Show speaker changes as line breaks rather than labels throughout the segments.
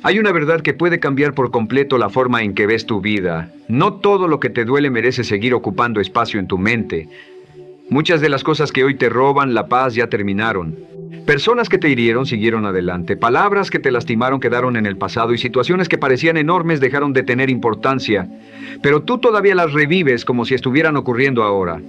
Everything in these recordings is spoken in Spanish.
Hay una verdad que puede cambiar por completo la forma en que ves tu vida. No todo lo que te duele merece seguir ocupando espacio en tu mente. Muchas de las cosas que hoy te roban la paz ya terminaron. Personas que te hirieron siguieron adelante. Palabras que te lastimaron quedaron en el pasado y situaciones que parecían enormes dejaron de tener importancia. Pero tú todavía las revives como si estuvieran ocurriendo ahora.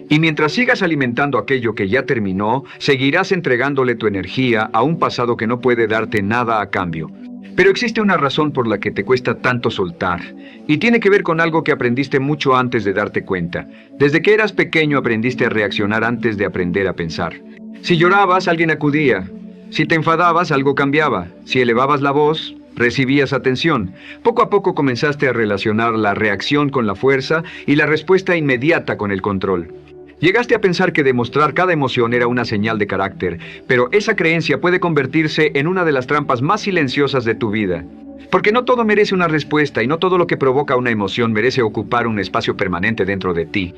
Y mientras sigas alimentando aquello que ya terminó, seguirás entregándole tu energía a un pasado que no puede darte nada a cambio. Pero existe una razón por la que te cuesta tanto soltar, y tiene que ver con algo que aprendiste mucho antes de darte cuenta. Desde que eras pequeño aprendiste a reaccionar antes de aprender a pensar. Si llorabas, alguien acudía. Si te enfadabas, algo cambiaba. Si elevabas la voz, recibías atención. Poco a poco comenzaste a relacionar la reacción con la fuerza y la respuesta inmediata con el control. Llegaste a pensar que demostrar cada emoción era una señal de carácter, pero esa creencia puede convertirse en una de las trampas más silenciosas de tu vida. Porque no todo merece una respuesta y no todo lo que provoca una emoción merece ocupar un espacio permanente dentro de ti.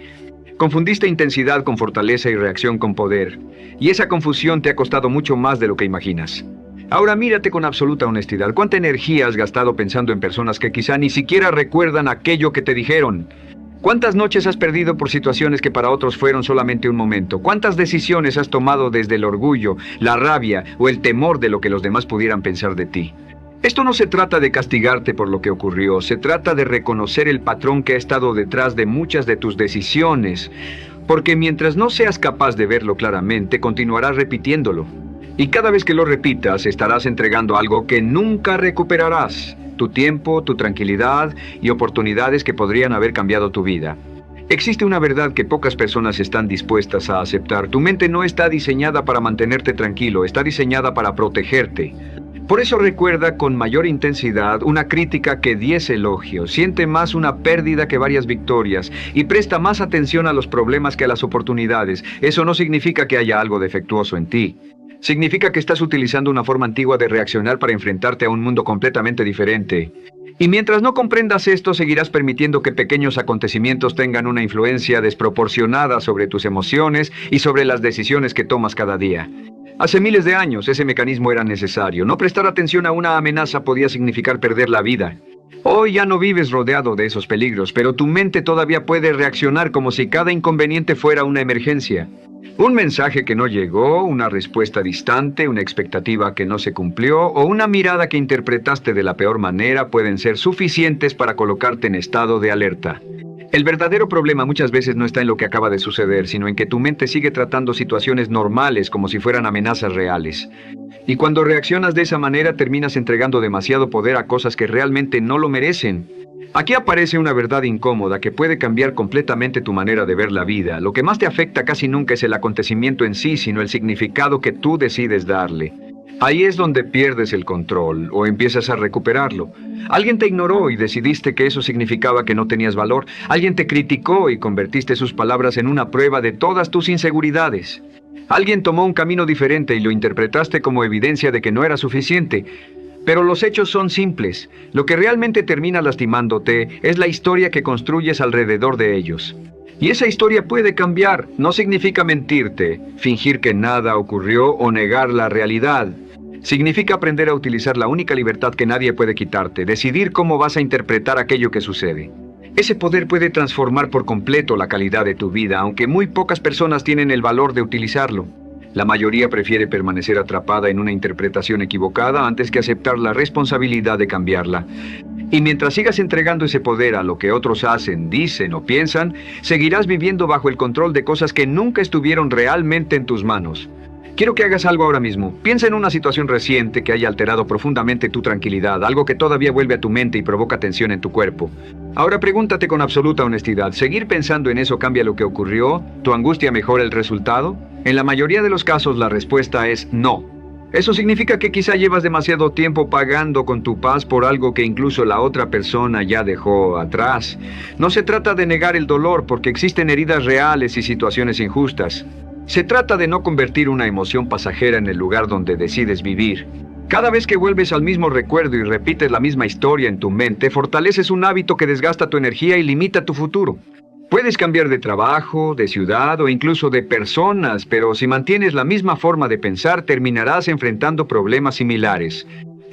Confundiste intensidad con fortaleza y reacción con poder, y esa confusión te ha costado mucho más de lo que imaginas. Ahora mírate con absoluta honestidad. ¿Cuánta energía has gastado pensando en personas que quizá ni siquiera recuerdan aquello que te dijeron? ¿Cuántas noches has perdido por situaciones que para otros fueron solamente un momento? ¿Cuántas decisiones has tomado desde el orgullo, la rabia o el temor de lo que los demás pudieran pensar de ti? Esto no se trata de castigarte por lo que ocurrió, se trata de reconocer el patrón que ha estado detrás de muchas de tus decisiones, porque mientras no seas capaz de verlo claramente, continuarás repitiéndolo. Y cada vez que lo repitas, estarás entregando algo que nunca recuperarás. Tu tiempo, tu tranquilidad y oportunidades que podrían haber cambiado tu vida. Existe una verdad que pocas personas están dispuestas a aceptar. Tu mente no está diseñada para mantenerte tranquilo, está diseñada para protegerte. Por eso recuerda con mayor intensidad una crítica que 10 elogios, siente más una pérdida que varias victorias y presta más atención a los problemas que a las oportunidades. Eso no significa que haya algo defectuoso en ti. Significa que estás utilizando una forma antigua de reaccionar para enfrentarte a un mundo completamente diferente. Y mientras no comprendas esto, seguirás permitiendo que pequeños acontecimientos tengan una influencia desproporcionada sobre tus emociones y sobre las decisiones que tomas cada día. Hace miles de años ese mecanismo era necesario. No prestar atención a una amenaza podía significar perder la vida. Hoy ya no vives rodeado de esos peligros, pero tu mente todavía puede reaccionar como si cada inconveniente fuera una emergencia. Un mensaje que no llegó, una respuesta distante, una expectativa que no se cumplió o una mirada que interpretaste de la peor manera pueden ser suficientes para colocarte en estado de alerta. El verdadero problema muchas veces no está en lo que acaba de suceder, sino en que tu mente sigue tratando situaciones normales como si fueran amenazas reales. Y cuando reaccionas de esa manera terminas entregando demasiado poder a cosas que realmente no lo merecen. Aquí aparece una verdad incómoda que puede cambiar completamente tu manera de ver la vida. Lo que más te afecta casi nunca es el acontecimiento en sí, sino el significado que tú decides darle. Ahí es donde pierdes el control o empiezas a recuperarlo. Alguien te ignoró y decidiste que eso significaba que no tenías valor. Alguien te criticó y convertiste sus palabras en una prueba de todas tus inseguridades. Alguien tomó un camino diferente y lo interpretaste como evidencia de que no era suficiente. Pero los hechos son simples. Lo que realmente termina lastimándote es la historia que construyes alrededor de ellos. Y esa historia puede cambiar. No significa mentirte, fingir que nada ocurrió o negar la realidad. Significa aprender a utilizar la única libertad que nadie puede quitarte, decidir cómo vas a interpretar aquello que sucede. Ese poder puede transformar por completo la calidad de tu vida, aunque muy pocas personas tienen el valor de utilizarlo. La mayoría prefiere permanecer atrapada en una interpretación equivocada antes que aceptar la responsabilidad de cambiarla. Y mientras sigas entregando ese poder a lo que otros hacen, dicen o piensan, seguirás viviendo bajo el control de cosas que nunca estuvieron realmente en tus manos. Quiero que hagas algo ahora mismo. Piensa en una situación reciente que haya alterado profundamente tu tranquilidad, algo que todavía vuelve a tu mente y provoca tensión en tu cuerpo. Ahora pregúntate con absoluta honestidad, ¿seguir pensando en eso cambia lo que ocurrió? ¿Tu angustia mejora el resultado? En la mayoría de los casos la respuesta es no. Eso significa que quizá llevas demasiado tiempo pagando con tu paz por algo que incluso la otra persona ya dejó atrás. No se trata de negar el dolor porque existen heridas reales y situaciones injustas. Se trata de no convertir una emoción pasajera en el lugar donde decides vivir. Cada vez que vuelves al mismo recuerdo y repites la misma historia en tu mente, fortaleces un hábito que desgasta tu energía y limita tu futuro. Puedes cambiar de trabajo, de ciudad o incluso de personas, pero si mantienes la misma forma de pensar, terminarás enfrentando problemas similares.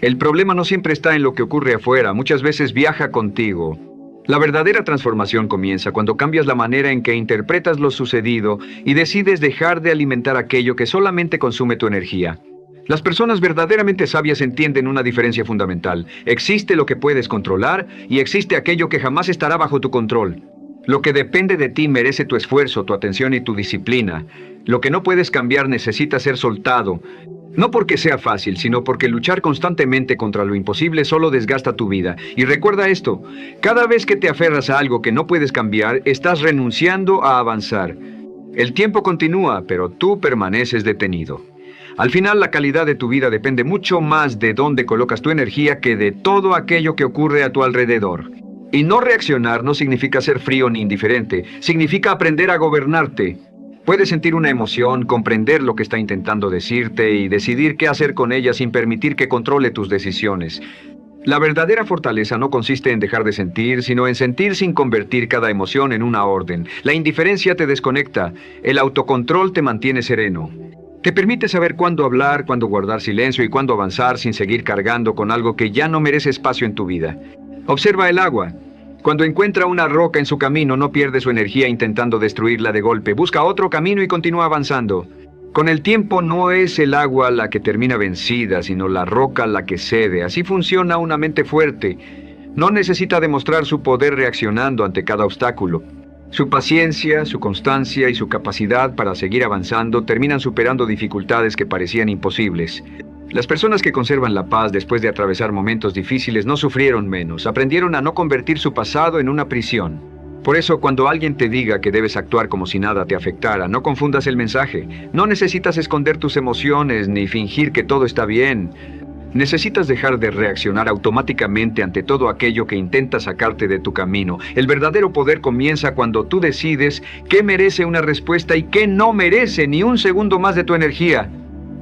El problema no siempre está en lo que ocurre afuera, muchas veces viaja contigo. La verdadera transformación comienza cuando cambias la manera en que interpretas lo sucedido y decides dejar de alimentar aquello que solamente consume tu energía. Las personas verdaderamente sabias entienden una diferencia fundamental. Existe lo que puedes controlar y existe aquello que jamás estará bajo tu control. Lo que depende de ti merece tu esfuerzo, tu atención y tu disciplina. Lo que no puedes cambiar necesita ser soltado. No porque sea fácil, sino porque luchar constantemente contra lo imposible solo desgasta tu vida. Y recuerda esto, cada vez que te aferras a algo que no puedes cambiar, estás renunciando a avanzar. El tiempo continúa, pero tú permaneces detenido. Al final, la calidad de tu vida depende mucho más de dónde colocas tu energía que de todo aquello que ocurre a tu alrededor. Y no reaccionar no significa ser frío ni indiferente, significa aprender a gobernarte. Puedes sentir una emoción, comprender lo que está intentando decirte y decidir qué hacer con ella sin permitir que controle tus decisiones. La verdadera fortaleza no consiste en dejar de sentir, sino en sentir sin convertir cada emoción en una orden. La indiferencia te desconecta, el autocontrol te mantiene sereno. Te permite saber cuándo hablar, cuándo guardar silencio y cuándo avanzar sin seguir cargando con algo que ya no merece espacio en tu vida. Observa el agua. Cuando encuentra una roca en su camino, no pierde su energía intentando destruirla de golpe. Busca otro camino y continúa avanzando. Con el tiempo no es el agua la que termina vencida, sino la roca la que cede. Así funciona una mente fuerte. No necesita demostrar su poder reaccionando ante cada obstáculo. Su paciencia, su constancia y su capacidad para seguir avanzando terminan superando dificultades que parecían imposibles. Las personas que conservan la paz después de atravesar momentos difíciles no sufrieron menos, aprendieron a no convertir su pasado en una prisión. Por eso, cuando alguien te diga que debes actuar como si nada te afectara, no confundas el mensaje. No necesitas esconder tus emociones ni fingir que todo está bien. Necesitas dejar de reaccionar automáticamente ante todo aquello que intenta sacarte de tu camino. El verdadero poder comienza cuando tú decides qué merece una respuesta y qué no merece ni un segundo más de tu energía.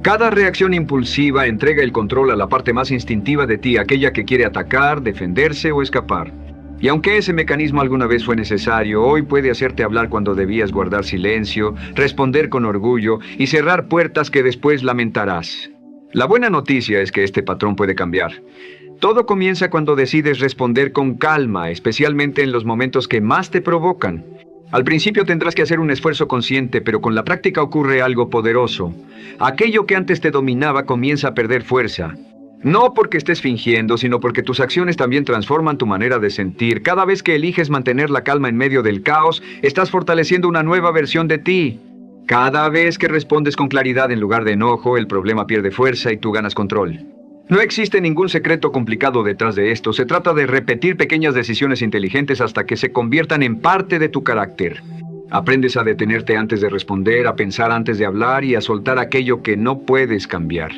Cada reacción impulsiva entrega el control a la parte más instintiva de ti, aquella que quiere atacar, defenderse o escapar. Y aunque ese mecanismo alguna vez fue necesario, hoy puede hacerte hablar cuando debías guardar silencio, responder con orgullo y cerrar puertas que después lamentarás. La buena noticia es que este patrón puede cambiar. Todo comienza cuando decides responder con calma, especialmente en los momentos que más te provocan. Al principio tendrás que hacer un esfuerzo consciente, pero con la práctica ocurre algo poderoso. Aquello que antes te dominaba comienza a perder fuerza. No porque estés fingiendo, sino porque tus acciones también transforman tu manera de sentir. Cada vez que eliges mantener la calma en medio del caos, estás fortaleciendo una nueva versión de ti. Cada vez que respondes con claridad en lugar de enojo, el problema pierde fuerza y tú ganas control. No existe ningún secreto complicado detrás de esto. Se trata de repetir pequeñas decisiones inteligentes hasta que se conviertan en parte de tu carácter. Aprendes a detenerte antes de responder, a pensar antes de hablar y a soltar aquello que no puedes cambiar.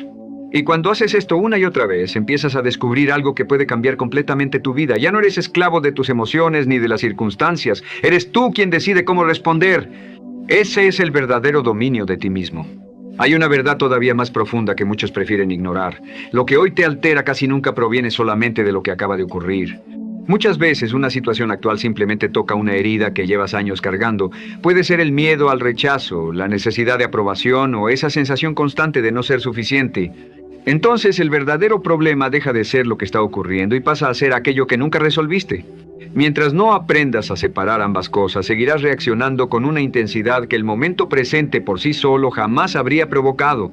Y cuando haces esto una y otra vez, empiezas a descubrir algo que puede cambiar completamente tu vida. Ya no eres esclavo de tus emociones ni de las circunstancias. Eres tú quien decide cómo responder. Ese es el verdadero dominio de ti mismo. Hay una verdad todavía más profunda que muchos prefieren ignorar. Lo que hoy te altera casi nunca proviene solamente de lo que acaba de ocurrir. Muchas veces una situación actual simplemente toca una herida que llevas años cargando. Puede ser el miedo al rechazo, la necesidad de aprobación o esa sensación constante de no ser suficiente. Entonces el verdadero problema deja de ser lo que está ocurriendo y pasa a ser aquello que nunca resolviste. Mientras no aprendas a separar ambas cosas, seguirás reaccionando con una intensidad que el momento presente por sí solo jamás habría provocado.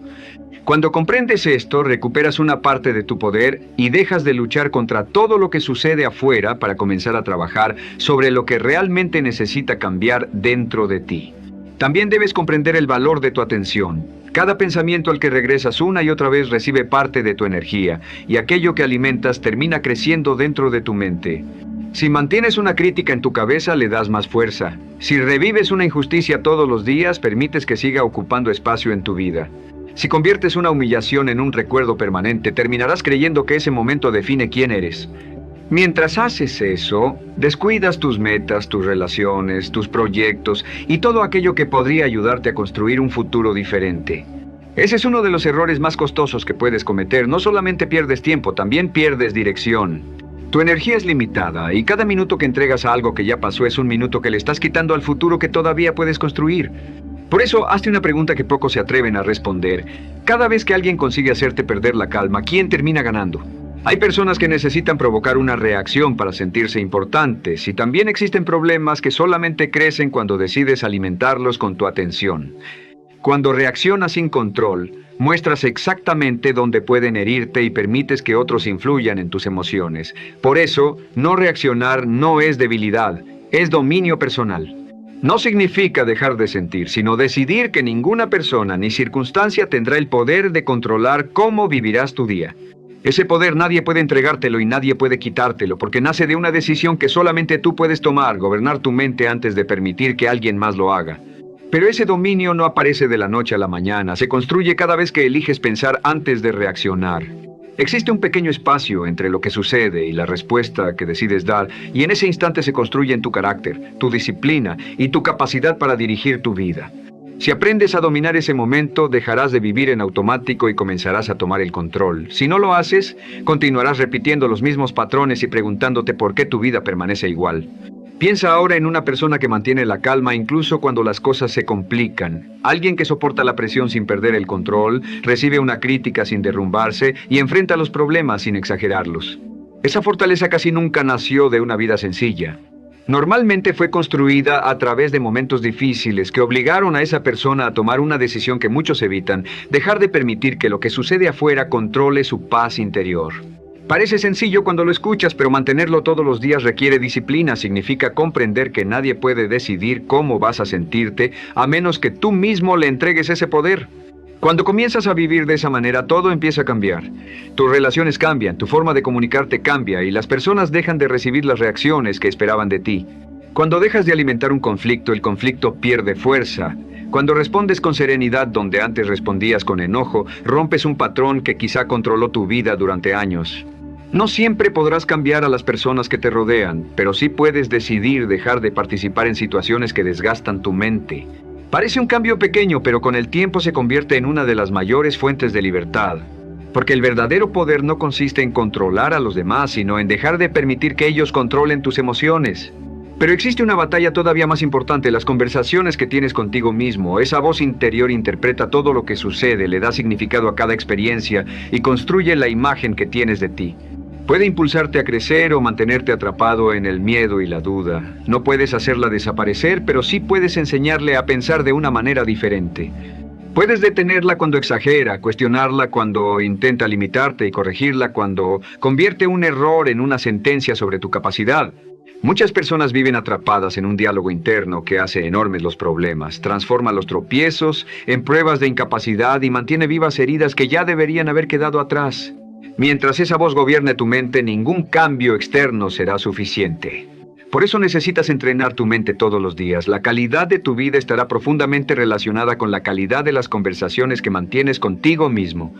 Cuando comprendes esto, recuperas una parte de tu poder y dejas de luchar contra todo lo que sucede afuera para comenzar a trabajar sobre lo que realmente necesita cambiar dentro de ti. También debes comprender el valor de tu atención. Cada pensamiento al que regresas una y otra vez recibe parte de tu energía, y aquello que alimentas termina creciendo dentro de tu mente. Si mantienes una crítica en tu cabeza, le das más fuerza. Si revives una injusticia todos los días, permites que siga ocupando espacio en tu vida. Si conviertes una humillación en un recuerdo permanente, terminarás creyendo que ese momento define quién eres. Mientras haces eso, descuidas tus metas, tus relaciones, tus proyectos y todo aquello que podría ayudarte a construir un futuro diferente. Ese es uno de los errores más costosos que puedes cometer. No solamente pierdes tiempo, también pierdes dirección. Tu energía es limitada y cada minuto que entregas a algo que ya pasó es un minuto que le estás quitando al futuro que todavía puedes construir. Por eso, hazte una pregunta que pocos se atreven a responder. Cada vez que alguien consigue hacerte perder la calma, ¿quién termina ganando? Hay personas que necesitan provocar una reacción para sentirse importantes, y también existen problemas que solamente crecen cuando decides alimentarlos con tu atención. Cuando reaccionas sin control, muestras exactamente dónde pueden herirte y permites que otros influyan en tus emociones. Por eso, no reaccionar no es debilidad, es dominio personal. No significa dejar de sentir, sino decidir que ninguna persona ni circunstancia tendrá el poder de controlar cómo vivirás tu día. Ese poder nadie puede entregártelo y nadie puede quitártelo, porque nace de una decisión que solamente tú puedes tomar, gobernar tu mente antes de permitir que alguien más lo haga. Pero ese dominio no aparece de la noche a la mañana, se construye cada vez que eliges pensar antes de reaccionar. Existe un pequeño espacio entre lo que sucede y la respuesta que decides dar, y en ese instante se construyen tu carácter, tu disciplina y tu capacidad para dirigir tu vida. Si aprendes a dominar ese momento, dejarás de vivir en automático y comenzarás a tomar el control. Si no lo haces, continuarás repitiendo los mismos patrones y preguntándote por qué tu vida permanece igual. Piensa ahora en una persona que mantiene la calma incluso cuando las cosas se complican. Alguien que soporta la presión sin perder el control, recibe una crítica sin derrumbarse y enfrenta los problemas sin exagerarlos. Esa fortaleza casi nunca nació de una vida sencilla. Normalmente fue construida a través de momentos difíciles que obligaron a esa persona a tomar una decisión que muchos evitan: dejar de permitir que lo que sucede afuera controle su paz interior. Parece sencillo cuando lo escuchas, pero mantenerlo todos los días requiere disciplina. Significa comprender que nadie puede decidir cómo vas a sentirte a menos que tú mismo le entregues ese poder. Cuando comienzas a vivir de esa manera, todo empieza a cambiar. Tus relaciones cambian, tu forma de comunicarte cambia y las personas dejan de recibir las reacciones que esperaban de ti. Cuando dejas de alimentar un conflicto, el conflicto pierde fuerza. Cuando respondes con serenidad donde antes respondías con enojo, rompes un patrón que quizá controló tu vida durante años. No siempre podrás cambiar a las personas que te rodean, pero sí puedes decidir dejar de participar en situaciones que desgastan tu mente. Parece un cambio pequeño, pero con el tiempo se convierte en una de las mayores fuentes de libertad. Porque el verdadero poder no consiste en controlar a los demás, sino en dejar de permitir que ellos controlen tus emociones. Pero existe una batalla todavía más importante: las conversaciones que tienes contigo mismo. Esa voz interior interpreta todo lo que sucede, le da significado a cada experiencia y construye la imagen que tienes de ti. Puede impulsarte a crecer o mantenerte atrapado en el miedo y la duda. No puedes hacerla desaparecer, pero sí puedes enseñarle a pensar de una manera diferente. Puedes detenerla cuando exagera, cuestionarla cuando intenta limitarte y corregirla cuando convierte un error en una sentencia sobre tu capacidad. Muchas personas viven atrapadas en un diálogo interno que hace enormes los problemas, transforma los tropiezos en pruebas de incapacidad y mantiene vivas heridas que ya deberían haber quedado atrás. Mientras esa voz gobierne tu mente, ningún cambio externo será suficiente. Por eso necesitas entrenar tu mente todos los días. La calidad de tu vida estará profundamente relacionada con la calidad de las conversaciones que mantienes contigo mismo.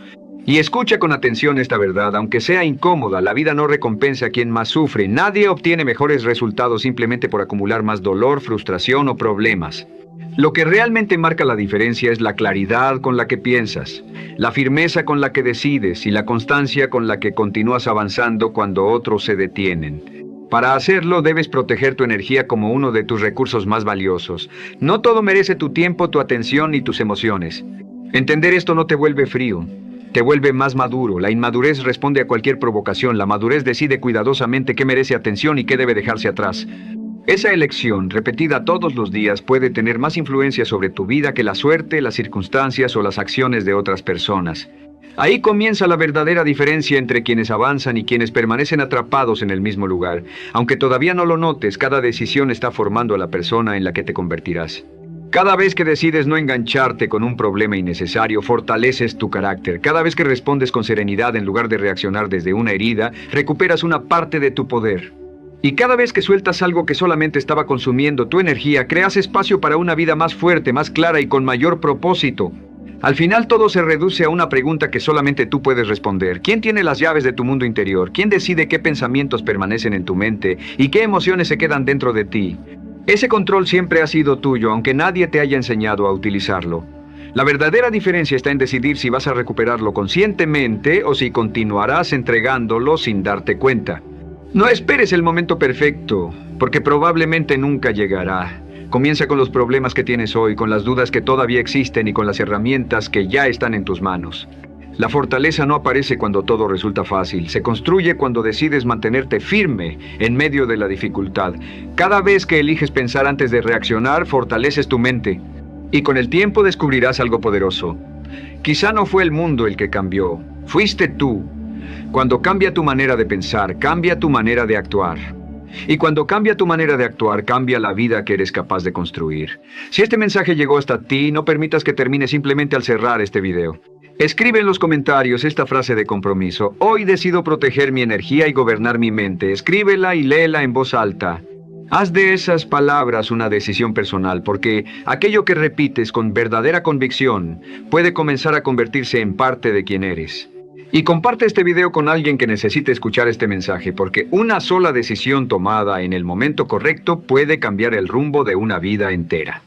Y escucha con atención esta verdad: aunque sea incómoda, la vida no recompensa a quien más sufre. Nadie obtiene mejores resultados simplemente por acumular más dolor, frustración o problemas. Lo que realmente marca la diferencia es la claridad con la que piensas, la firmeza con la que decides y la constancia con la que continúas avanzando cuando otros se detienen. Para hacerlo, debes proteger tu energía como uno de tus recursos más valiosos. No todo merece tu tiempo, tu atención y tus emociones. Entender esto no te vuelve frío, te vuelve más maduro. La inmadurez responde a cualquier provocación. La madurez decide cuidadosamente qué merece atención y qué debe dejarse atrás. Esa elección, repetida todos los días, puede tener más influencia sobre tu vida que la suerte, las circunstancias o las acciones de otras personas. Ahí comienza la verdadera diferencia entre quienes avanzan y quienes permanecen atrapados en el mismo lugar. Aunque todavía no lo notes, cada decisión está formando a la persona en la que te convertirás. Cada vez que decides no engancharte con un problema innecesario, fortaleces tu carácter. Cada vez que respondes con serenidad en lugar de reaccionar desde una herida, recuperas una parte de tu poder. Y cada vez que sueltas algo que solamente estaba consumiendo tu energía, creas espacio para una vida más fuerte, más clara y con mayor propósito. Al final todo se reduce a una pregunta que solamente tú puedes responder. ¿Quién tiene las llaves de tu mundo interior? ¿Quién decide qué pensamientos permanecen en tu mente y qué emociones se quedan dentro de ti? Ese control siempre ha sido tuyo, aunque nadie te haya enseñado a utilizarlo. La verdadera diferencia está en decidir si vas a recuperarlo conscientemente o si continuarás entregándolo sin darte cuenta. No esperes el momento perfecto, porque probablemente nunca llegará. Comienza con los problemas que tienes hoy, con las dudas que todavía existen y con las herramientas que ya están en tus manos. La fortaleza no aparece cuando todo resulta fácil, se construye cuando decides mantenerte firme en medio de la dificultad. Cada vez que eliges pensar antes de reaccionar, fortaleces tu mente. Y con el tiempo descubrirás algo poderoso. Quizá no fue el mundo el que cambió, fuiste tú. Cuando cambia tu manera de pensar, cambia tu manera de actuar. Y cuando cambia tu manera de actuar, cambia la vida que eres capaz de construir. Si este mensaje llegó hasta ti, no permitas que termine simplemente al cerrar este video. Escribe en los comentarios esta frase de compromiso. Hoy decido proteger mi energía y gobernar mi mente. Escríbela y léela en voz alta. Haz de esas palabras una decisión personal, porque aquello que repites con verdadera convicción puede comenzar a convertirse en parte de quien eres. Y comparte este video con alguien que necesite escuchar este mensaje, porque una sola decisión tomada en el momento correcto puede cambiar el rumbo de una vida entera.